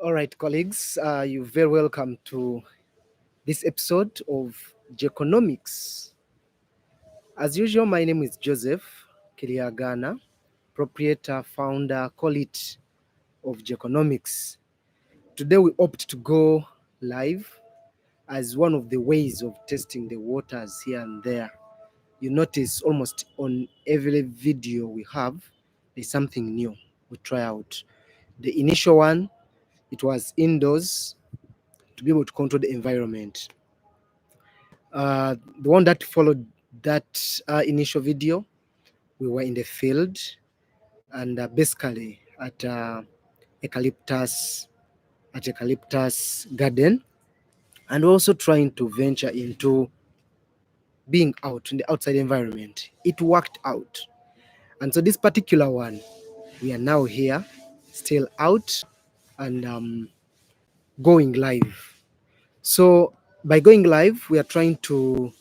All right, colleagues, you're very welcome to this episode of JKonomics. As usual, my name is Joseph Kiliagana, proprietor, founder, call it, of JKonomics. Today, we opt to go live as one of the ways of testing the waters here and there. You notice almost on every video we have, there's something new we try out. The initial one, it was indoors to be able to control the environment. The one that followed that initial video, we were in the field and basically at eucalyptus garden, and also trying to venture into being out in the outside environment. It worked out, and so this particular one, we are now here, still out and going live. So by going live, we are trying to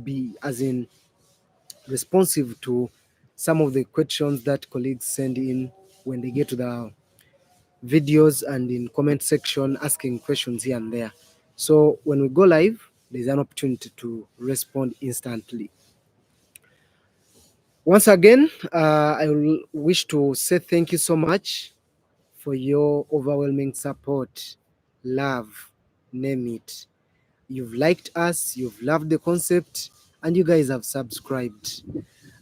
be as in responsive to some of the questions that colleagues send in when they get to the videos and in comment section asking questions here and there. So when we go live, there's an opportunity to respond instantly. Once again, I will wish to say thank you so much for your overwhelming support, love, name it. You've liked us, you've loved the concept, and you guys have subscribed.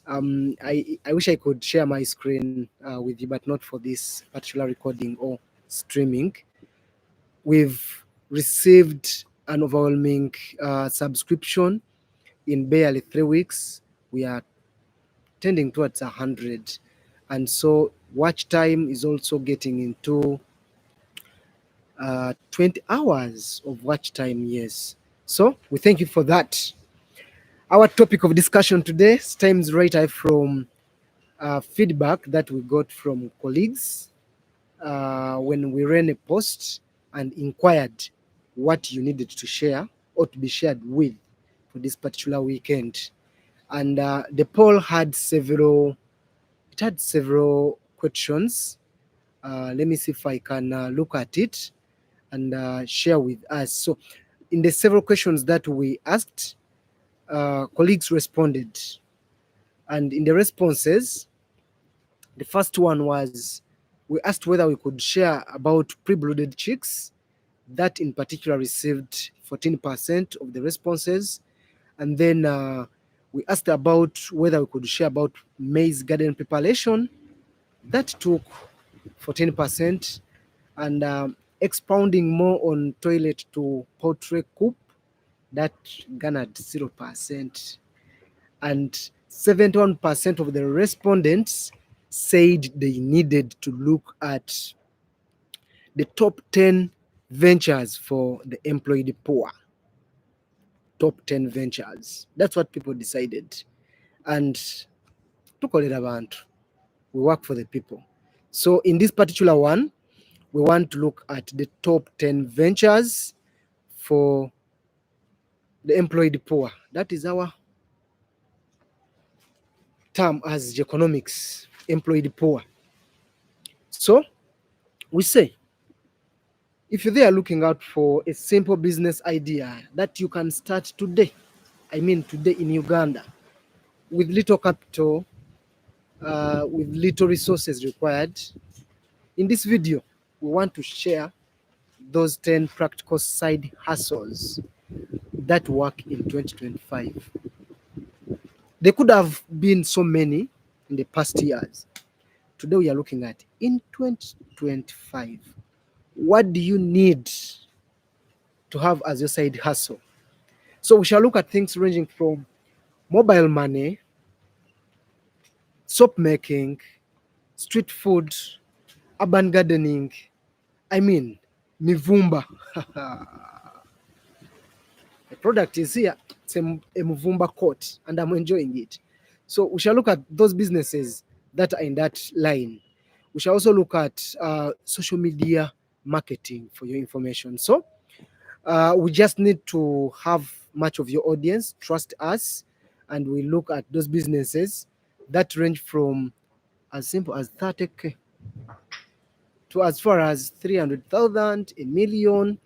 I wish I could share my screen with you, but not for this particular recording or streaming. We've received an overwhelming subscription in barely 3 weeks. We are tending towards 100, and so watch time is also getting into 20 hours of watch time. Yes, so we thank you for that. Our topic of discussion today stems right from feedback that we got from colleagues when we ran a post and inquired what you needed to share or to be shared with for this particular weekend. And the poll had several questions. Let me see if I can look at it and share with us. So in the several questions that we asked, colleagues responded. And in the responses, the first one was, we asked whether we could share about pre-blooded chicks. That in particular received 14% of the responses. And then we asked about whether we could share about maize garden preparation. That took 14%. And expounding more on toilet to poultry coop, that garnered 0%. And 71% of the respondents said they needed to look at the top 10 ventures for the employed poor. Top 10 ventures. That's what people decided. And tukolera abantu, we work for the people. So in this particular one, we want to look at the top 10 ventures for the employed poor. That is our term as JKonomics, employed poor. So we say, if you're there looking out for a simple business idea that you can start today, today in Uganda, with little capital, with little resources required, in this video, we want to share those 10 practical side hustles that work in 2025. There could have been so many in the past years. Today we are looking at in 2025. What do you need to have as your side hustle? So we shall look at things ranging from mobile money, soap making, street food, urban gardening, mivumba. The product is here. It's a muvumba coat, and I'm enjoying it. So we shall look at those businesses that are in that line. We shall also look at social media marketing for your information. So we just need to have much of your audience trust us, and we look at those businesses that range from as simple as 30K to as far as 300,000, a million.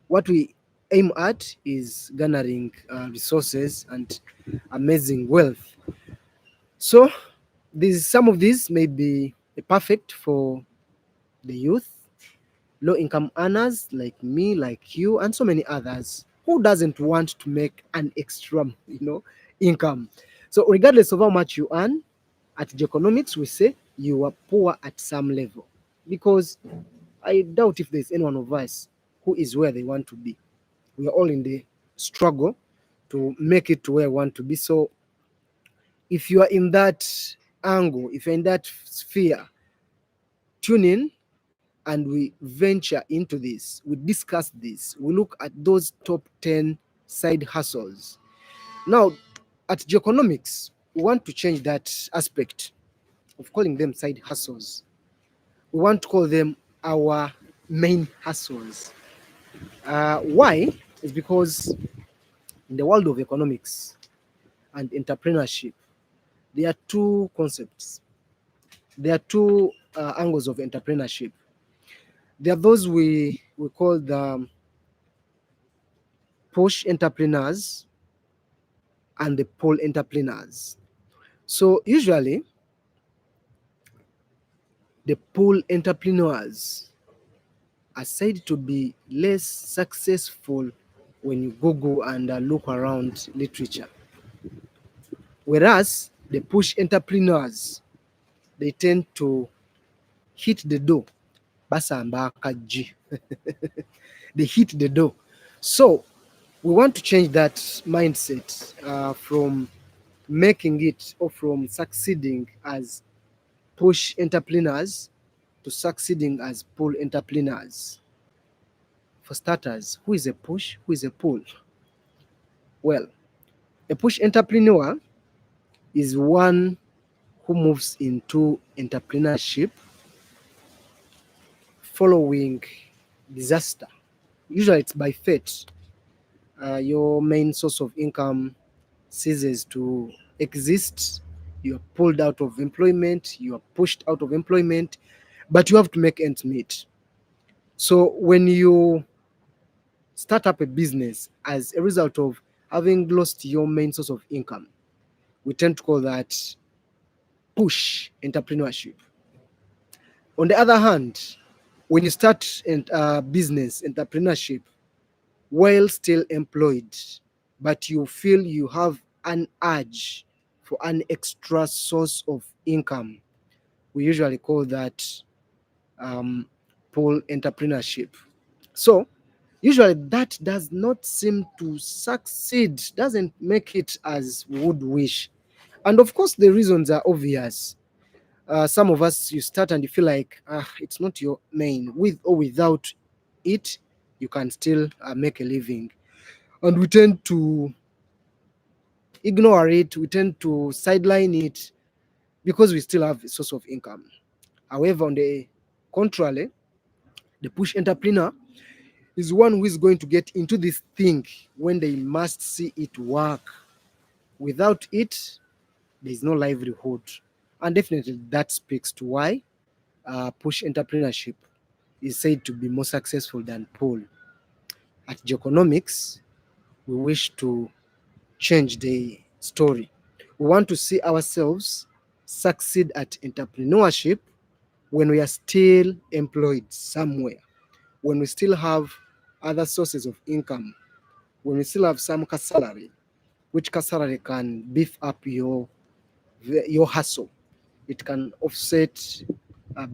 What we aim at is garnering resources and amazing wealth. So, some of these may be perfect for the youth, low income earners like me, like you, and so many others. Who doesn't want to make an extra, income? So, regardless of how much you earn, at JKonomics, we say you are poor at some level, because I doubt if there's any one of us who is where they want to be. We are all in the struggle to make it to where we want to be. So, if you are in that angle, if you're in that sphere, tune in and we venture into this. We discuss this. We look at those top 10 side hustles. Now, at JKonomics, we want to change that aspect of calling them side hustles. We want to call them our main hustles. Why? Is because in the world of economics and entrepreneurship, there are two concepts. There are two angles of entrepreneurship. There are those we call the push entrepreneurs and the pull entrepreneurs. So usually the pull entrepreneurs are said to be less successful when you Google and look around literature. Whereas the push entrepreneurs, they tend to hit the door. Basamba akaji. They hit the door. So we want to change that mindset from making it or from succeeding as push entrepreneurs to succeeding as pull entrepreneurs. For starters, who is a push? Who is a pull? Well, a push entrepreneur is one who moves into entrepreneurship following disaster. Usually it's by fate. Your main source of income ceases to exist. You are pulled out of employment, you are pushed out of employment, but you have to make ends meet. So when you start up a business as a result of having lost your main source of income, we tend to call that push entrepreneurship. On the other hand, when you start business entrepreneurship while still employed, but you feel you have an urge for an extra source of income, we usually call that um, pull entrepreneurship. So, usually that does not seem to succeed, doesn't make it as we would wish. And of course, the reasons are obvious. Some of us, you start and you feel like it's not your main. With or without it, you can still make a living. And we tend to ignore it, we tend to sideline it because we still have a source of income. However, on the contrary, the push entrepreneur is one who is going to get into this thing when they must see it work. Without it, there is no livelihood. And definitely that speaks to why push entrepreneurship is said to be more successful than pull. At JKonomics, we wish to change the story. We want to see ourselves succeed at entrepreneurship when we are still employed somewhere, when we still have other sources of income, when we still have some salary, which salary can beef up your hustle. It can offset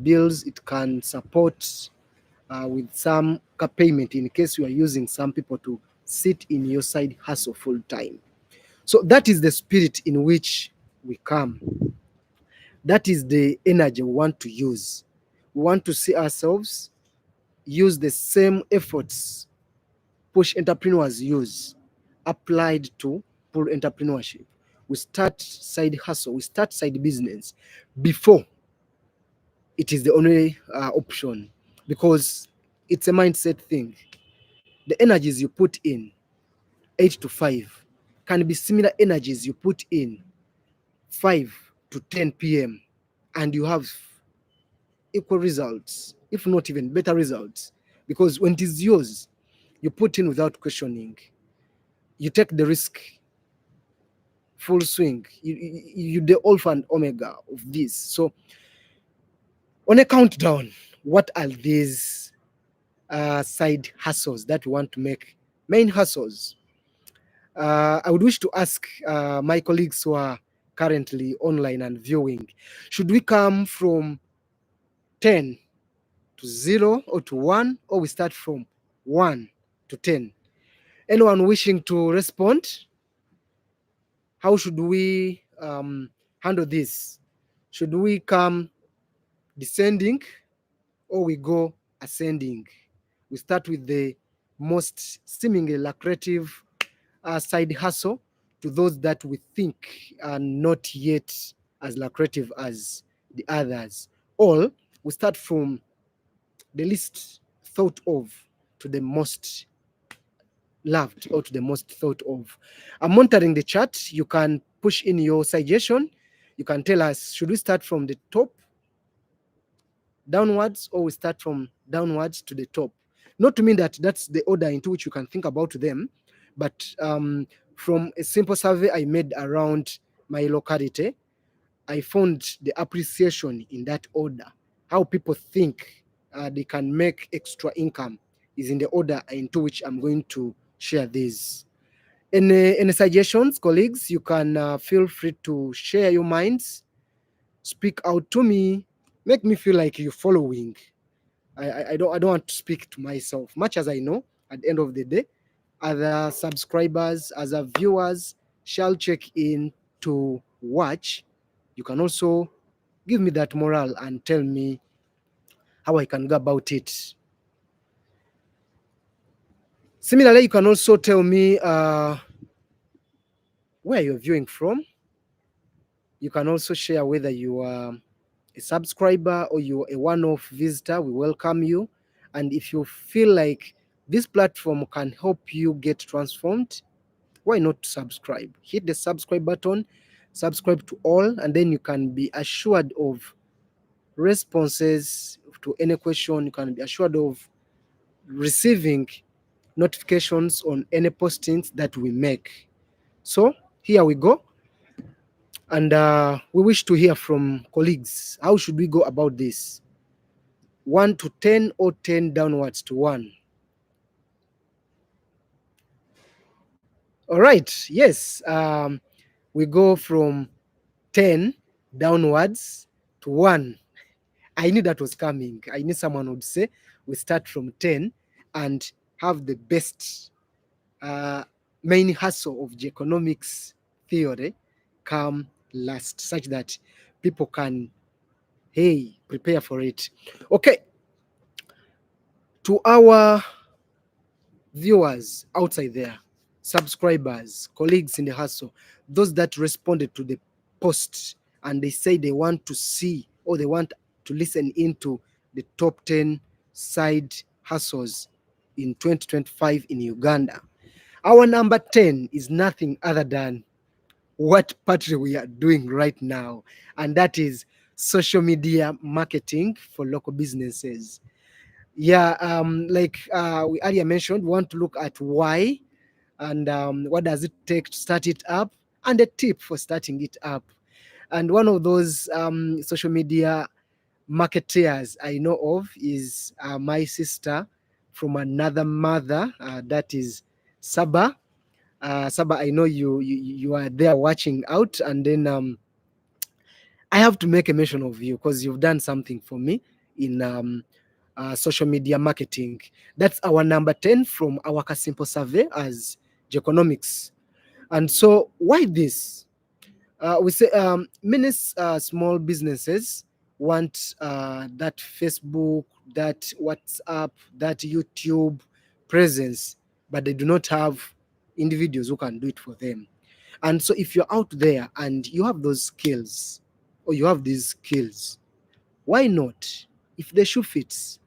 bills, it can support with some payment in case you are using some people to sit in your side hustle full time. So that is the spirit in which we come. That is the energy we want to use. We want to see ourselves use the same efforts push entrepreneurs use applied to pull entrepreneurship. We start side hustle, we start side business before it is the only option, because it's a mindset thing. The energies you put in 8 to 5 can be similar energies you put in 5 to 10 p.m. and you have equal results, if not even better results. Because when it is yours, you put in without questioning, you take the risk, full swing. You the alpha and omega of this. So on a countdown, what are these side hustles that we want to make main hustles? I would wish to ask my colleagues who are currently online and viewing, should we come from 10 to 0 or to 1, or we start from 1 to 10? Anyone wishing to respond? How should we handle this? Should we come descending or we go ascending? We start with the most seemingly lucrative side hustle to those that we think are not yet as lucrative as the others. Or we start from the least thought of to the most loved or to the most thought of. I'm monitoring the chat. You can push in your suggestion. You can tell us, should we start from the top downwards or we start from downwards to the top? Not to mean that that's the order into which you can think about them, but from a simple survey I made around my locality, I found the appreciation in that order. How people think they can make extra income is in the order into which I'm going to share this. Any suggestions, colleagues? You can feel free to share your minds, speak out to me, make me feel like you're following. I don't want to speak to myself, much as I know at the end of the day, other subscribers, other viewers shall check in to watch. You can also give me that morale and tell me how I can go about it. Similarly, you can also tell me where you're viewing from. You can also share whether you are a subscriber or you're a one-off visitor. We welcome you. And if you feel like this platform can help you get transformed, why not subscribe? Hit the subscribe button, subscribe to all, and then you can be assured of responses to any question. You can be assured of receiving notifications on any postings that we make. So here we go. And we wish to hear from colleagues. How should we go about this? 1 to 10 or 10 downwards to 1? All right. Yes. We go from 10 downwards to 1. I knew that was coming. I knew someone would say we start from 10 and have the best main hustle of JKonomics theory come last, such that people can, hey, prepare for it. Okay. To our viewers outside there, subscribers, colleagues in the hustle, those that responded to the post and they say they want to see or they want to listen into the top 10 side hustles in 2025 in Uganda. Our number 10 is nothing other than what Patrick we are doing right now, and that is social media marketing for local businesses. Yeah, like we earlier mentioned, we want to look at why and what does it take to start it up, and a tip for starting it up. And one of those social media marketeers I know of is my sister from another mother, that is Saba. Saba, I know you are there watching out, and then I have to make a mention of you because you've done something for me in social media marketing. That's our number 10 from our simple survey as JKonomics. And so, why this? We say many small businesses want that Facebook, that WhatsApp, that YouTube presence, but they do not have individuals who can do it for them. And so, if you're out there and you have those skills or you have these skills, why not? If the shoe fits,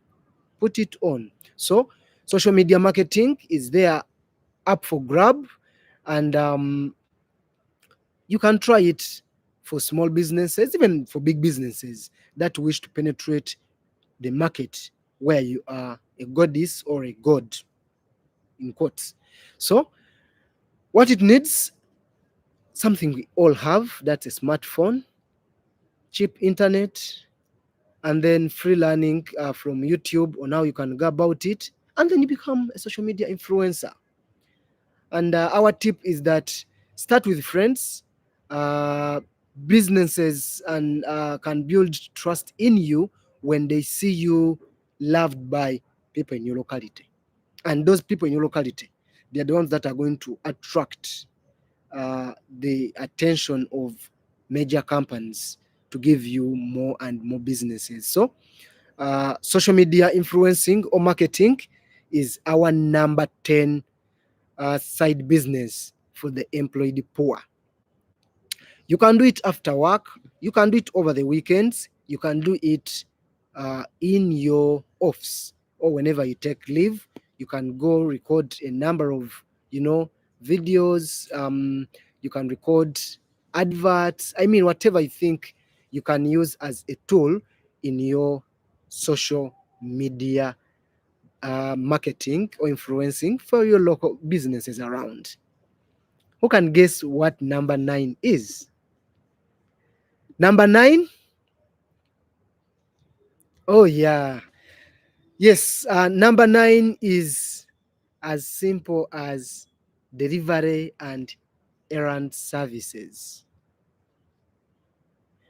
put it on. So, social media marketing is there up for grab, and you can try it for small businesses, even for big businesses that wish to penetrate the market where you are a goddess or a god, in quotes. So what it needs, something we all have, that's a smartphone, cheap internet, and then free learning from YouTube on how you can go about it, and then you become a social media influencer. And our tip is that start with friends, uh, businesses, and can build trust in you when they see you loved by people in your locality. And those people in your locality, they are the ones that are going to attract the attention of major companies to give you more and more businesses. So, social media influencing or marketing is our number 10 side business for the employed poor. You can do it after work, you can do it over the weekends, you can do it in your office or whenever you take leave. You can go record a number of, you know, videos. You can record adverts. I mean, whatever you think you can use as a tool in your social media marketing or influencing for your local businesses around. Who can guess what number 9 is? Number 9? Oh, yeah. Yes, number 9 is as simple as delivery and errand services.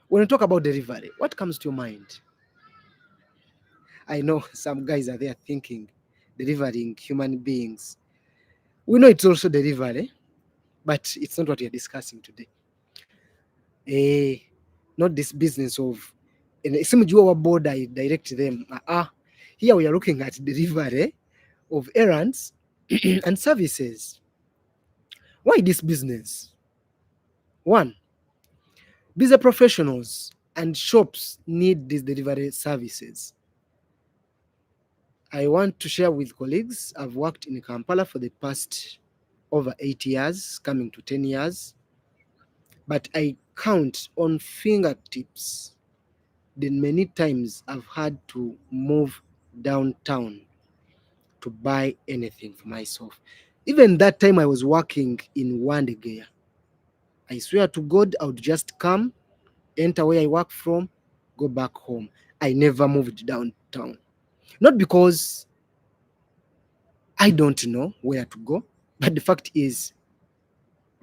When you talk about delivery, what comes to your mind? I know some guys are there thinking delivering human beings. We know it's also delivery, but it's not what we are discussing today. Eh, not this business of simujua wa board I direct them. Here we are looking at delivery of errands and services. Why this business? One, busy professionals and shops need these delivery services. I want to share with colleagues. I've worked in Kampala for the past over 8 years, coming to 10 years, but I count on fingertips the many times I've had to move downtown to buy anything for myself. Even that time I was working in Wandegeya, I swear to God, I would just come, enter where I work from, go back home. I never moved downtown. Not because I don't know where to go, but the fact is,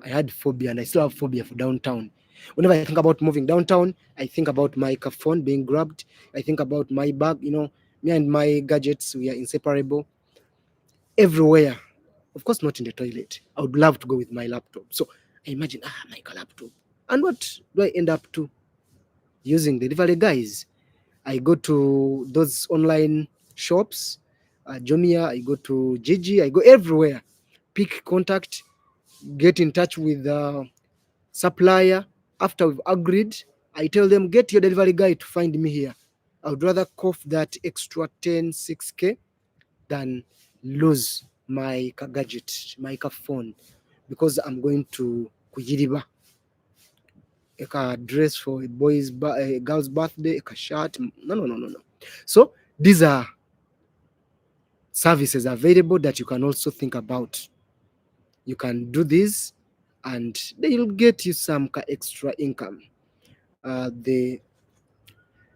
I had phobia and I still have phobia for downtown. Whenever I think about moving downtown, I think about my phone being grabbed. I think about my bag, me and my gadgets, we are inseparable everywhere. Of course, not in the toilet. I would love to go with my laptop. So I imagine, my laptop. And what do I end up to? Using the delivery guys. I go to those online shops, Jumia, I go to Gigi, I go everywhere. Pick contact, get in touch with the supplier. After we've agreed, I tell them, get your delivery guy to find me here. I would rather cough that extra 10, 6K than lose my gadget, my phone, because I'm going to Kujiriba. A dress for a girl's birthday, a shirt. No, no, no, no, no. So these are services available that you can also think about. You can do this and they'll get you some extra income. The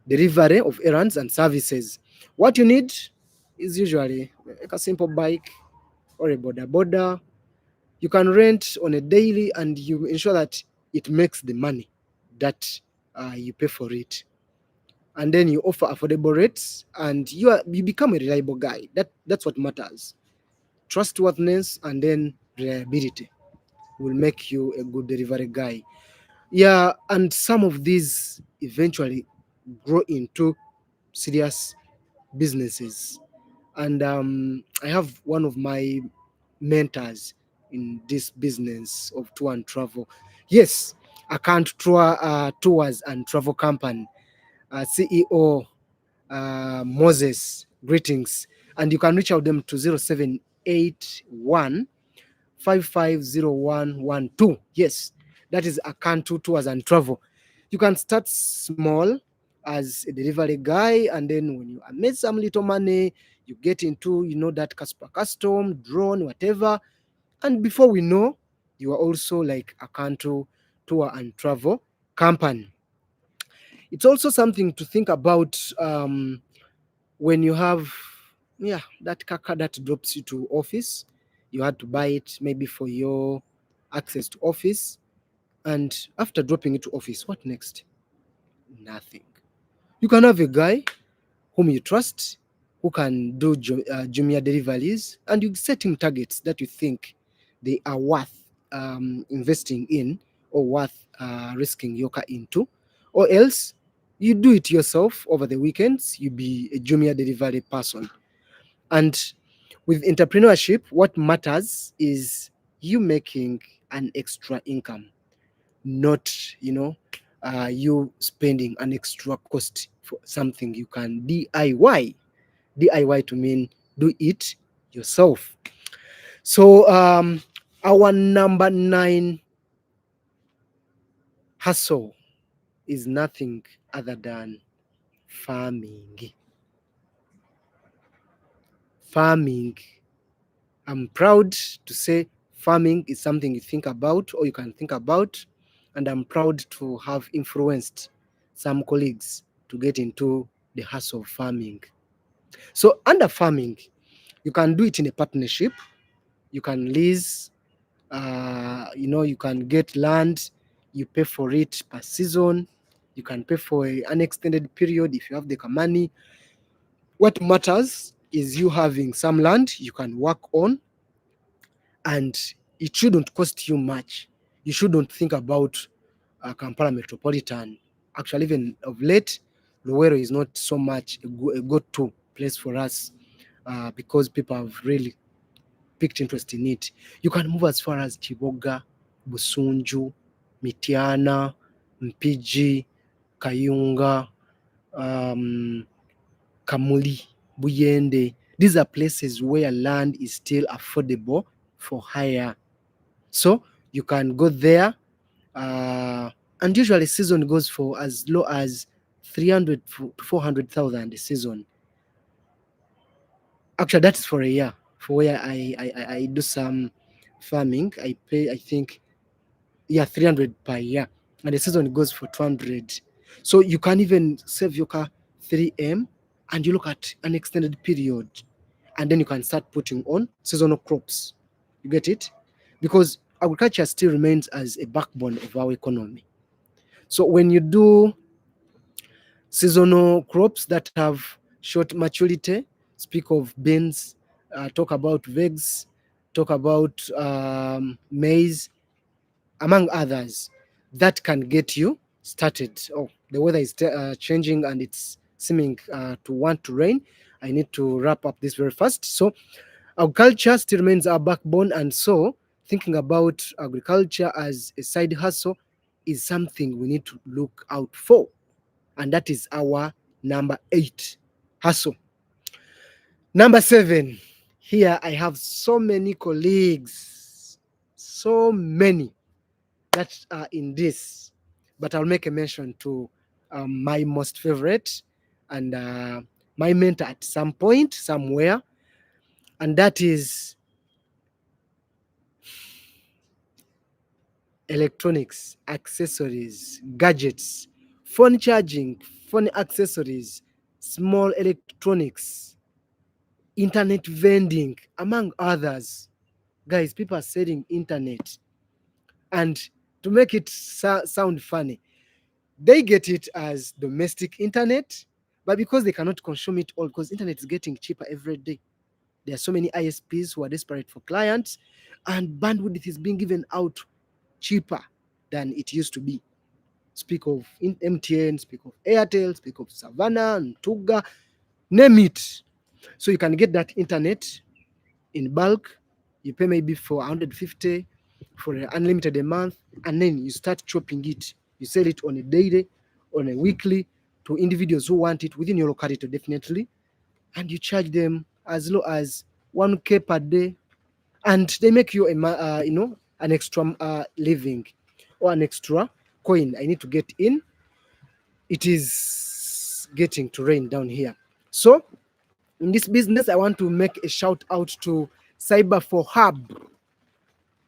delivery of errands and services. What you need is usually like a simple bike or a boda. You can rent on a daily and you ensure that it makes the money that you pay for it. And then you offer affordable rates and you become a reliable guy. That's what matters. Trustworthiness and then reliability will make you a good delivery guy. Yeah, and some of these eventually grow into serious businesses. And I have one of my mentors in this business of tour and travel. Yes, Account Tours and Travel Company, CEO Moses. Greetings. And you can reach out them to 0781 550112. Yes, that is Account Tours and Travel. You can start small, as a delivery guy, and then when you made some little money, you get into, that custom, drone, whatever. And before we know, you are also like a country tour and travel company. It's also something to think about when you have, yeah, that kaka that drops you to office. You had to buy it maybe for your access to office. And after dropping it to office, what next? Nothing. You can have a guy whom you trust, who can do Jumia deliveries, and you set him targets that you think they are worth investing in, or worth risking your car into, or else you do it yourself over the weekends. You be a Jumia delivery person. And with entrepreneurship, what matters is you making an extra income, not, you spending an extra cost for something you can DIY. DIY to mean do it yourself. So our number 9 hustle is nothing other than farming. Farming. I'm proud to say farming is something you think about, or you can think about, and I'm proud to have influenced some colleagues to get into the hustle of farming. So under farming, you can do it in a partnership. You can lease, you can get land, you pay for it per season. You can pay for an extended period if you have the money. What matters is you having some land you can work on, and it shouldn't cost you much. You shouldn't think about Kampala Metropolitan. Actually, even of late, Luwero is not so much a go-to place for us because people have really picked interest in it. You can move as far as Chiboga, Busunju, Mitiana, Mpiji, Kayunga, um, Kamuli, Buyende. These are places where land is still affordable for hire. So you can go there, and usually season goes for as low as 300 to 400,000 a season. Actually, that's for a year. For where I do some farming, I pay, I think, yeah, 300 per year, and the season goes for 200. So you can even save your car 3M, and you look at an extended period, and then you can start putting on seasonal crops. You get it? Because agriculture still remains as a backbone of our economy. So when you do seasonal crops that have short maturity, speak of beans, talk about vegs, talk about maize, among others, that can get you started. Oh, the weather is changing and it's seeming to want to rain. I need to wrap up this very fast. So agriculture still remains our backbone, and so thinking about agriculture as a side hustle is something we need to look out for, and that is our number 8 hustle. Number 7, here I have so many colleagues, so many that are in this, but I'll make a mention to my most favorite and my mentor at some point, somewhere, and that is electronics, accessories, gadgets, phone charging, phone accessories, small electronics, internet vending, among others. Guys, people are selling internet, and to make it sound funny, they get it as domestic internet, but because they cannot consume it all, because internet is getting cheaper every day, there are so many ISPs who are desperate for clients, and bandwidth is being given out cheaper than it used to be. Speak of MTN, speak of Airtel, speak of Savannah and Tuga, name it. So you can get that internet in bulk. You pay maybe for 150 for an unlimited a month, and then you start chopping it. You sell it on a daily, on a weekly, to individuals who want it within your locality, definitely, and you charge them as low as 1K per day, and they make you an extra living, or an extra coin. I need to get in. It is getting to rain down here. So in this business, I want to make a shout out to Cyber for Hub.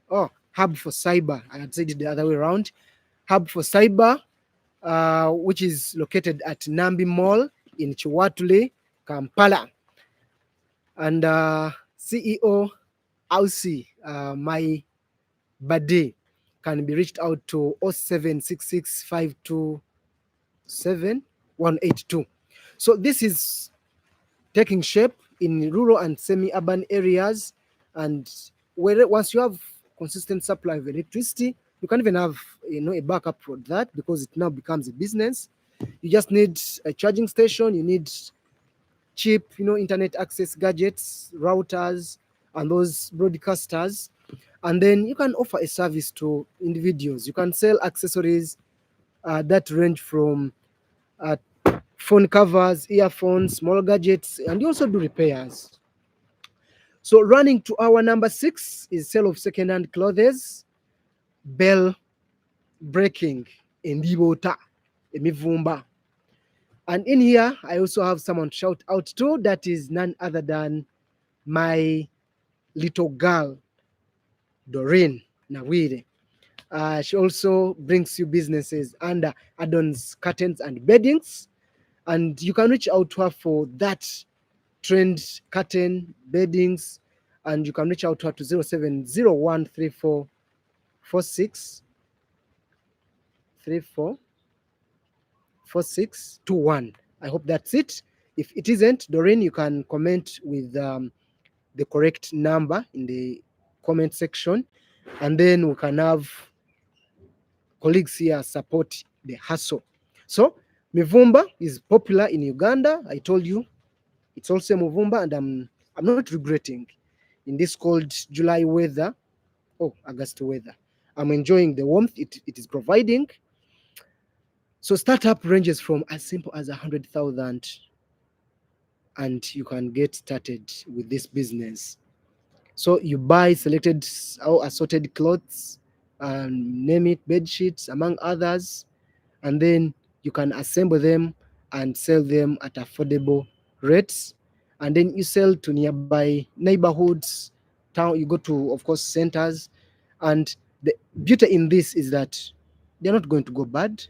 Oh, Hub for Cyber. I had said it the other way around. Hub for Cyber, which is located at Nambi Mall in Chiwatule, Kampala. And CEO Ausi, my birthday, can be reached out to 0766527182. So this is taking shape in rural and semi-urban areas, and where once you have consistent supply of electricity, you can even have a backup for that, because it now becomes a business. You just need a charging station, you need cheap internet access gadgets, routers, and those broadcasters, and then you can offer a service to individuals. You can sell accessories that range from uh, phone covers, earphones, small gadgets, and you also do repairs. So running to our number 6 is sale of second-hand clothes, bell breaking, endibota, emivumba. And in here, I also have someone to shout out to. That is none other than my little girl, Doreen Nawire. She also brings you businesses under add-ons, curtains, and beddings. And you can reach out to her for that trend curtain beddings. And you can reach out to her to 0701344621. I hope that's it. If it isn't, Doreen, you can comment with the correct number in the comment section, and then we can have colleagues here support the hustle. So Mivumba is popular in Uganda. I told you it's also Muvumba, and I'm not regretting in this cold July weather. Oh, August weather. I'm enjoying the warmth it is providing. So startup ranges from as simple as 100,000, and you can get started with this business. So you buy selected or assorted clothes, name it, bed sheets, among others, and then you can assemble them and sell them at affordable rates. And then you sell to nearby neighborhoods, town. You go to, of course, centers. And the beauty in this is that they're not going to go bad.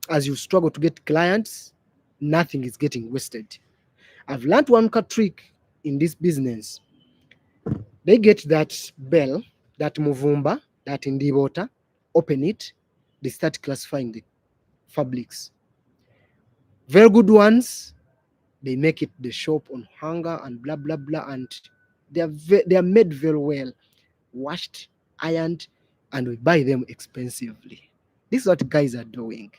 As you struggle to get clients, nothing is getting wasted. I've learned one trick in this business. They get that bell, that muvumba, that indibota, open it, they start classifying the fabrics. Very good ones, they make it the shop on hanger and blah blah blah, and they are made very well, washed, ironed, and we buy them expensively. This is what guys are doing.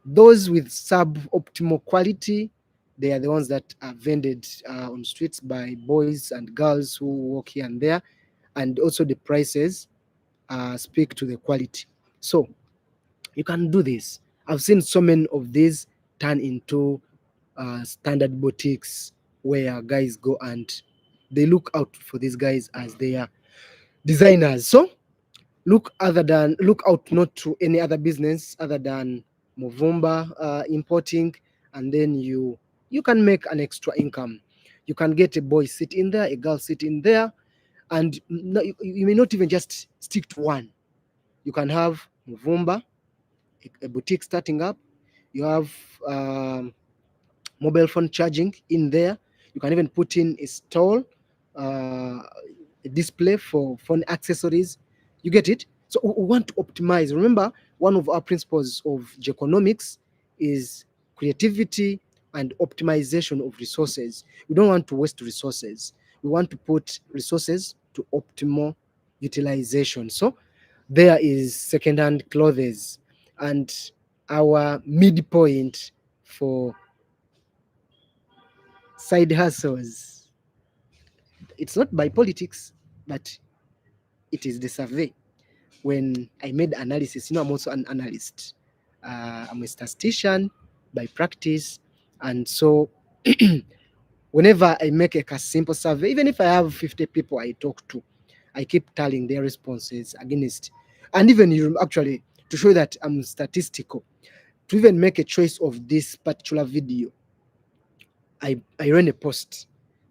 Those with suboptimal quality, they are the ones that are vended on streets by boys and girls who walk here and there, and also the prices speak to the quality. So you can do this. I've seen so many of these turn into standard boutiques where guys go and they look out for these guys as their designers. So look out not to any other business other than Movumba importing, and then you can make an extra income. You can get a boy sit in there, a girl sit in there, and you may not even just stick to one. You can have Movumba, a boutique starting up. You have mobile phone charging in there. You can even put in a stall, a display for phone accessories. You get it? So we want to optimize. Remember, one of our principles of JKonomics is creativity and optimization of resources. We don't want to waste resources. We want to put resources to optimal utilization. So there is second-hand clothes, and our midpoint for side hustles. It's not by politics, but it is the survey. When I made analysis, I'm also an analyst. I'm a statistician by practice. And so whenever I make a simple survey, even if I have 50 people I talk to, I keep tallying their responses against, and even actually to show that I'm statistical. to even make a choice of this particular video, I ran a post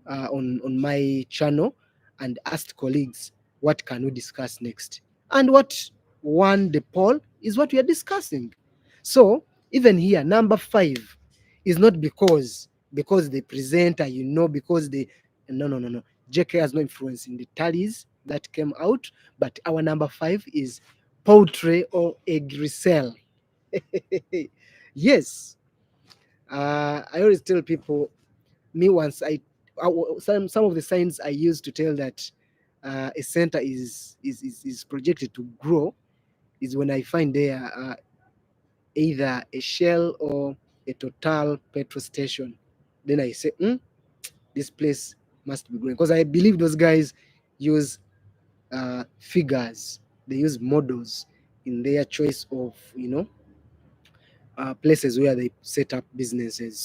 on my channel and asked colleagues, what can we discuss next? And what won the poll is what we are discussing. So even here, number 5 is not because the presenter, because they no. JK has no influence in the tallies that came out, but our number 5 is poultry or egg resell. Yes, I always tell people, me once some of the signs I use to tell that a center is projected to grow is when I find there either a Shell or a Total petrol station. Then I say, this place must be growing, because I believe those guys use figures, they use models in their choice of places where they set up businesses.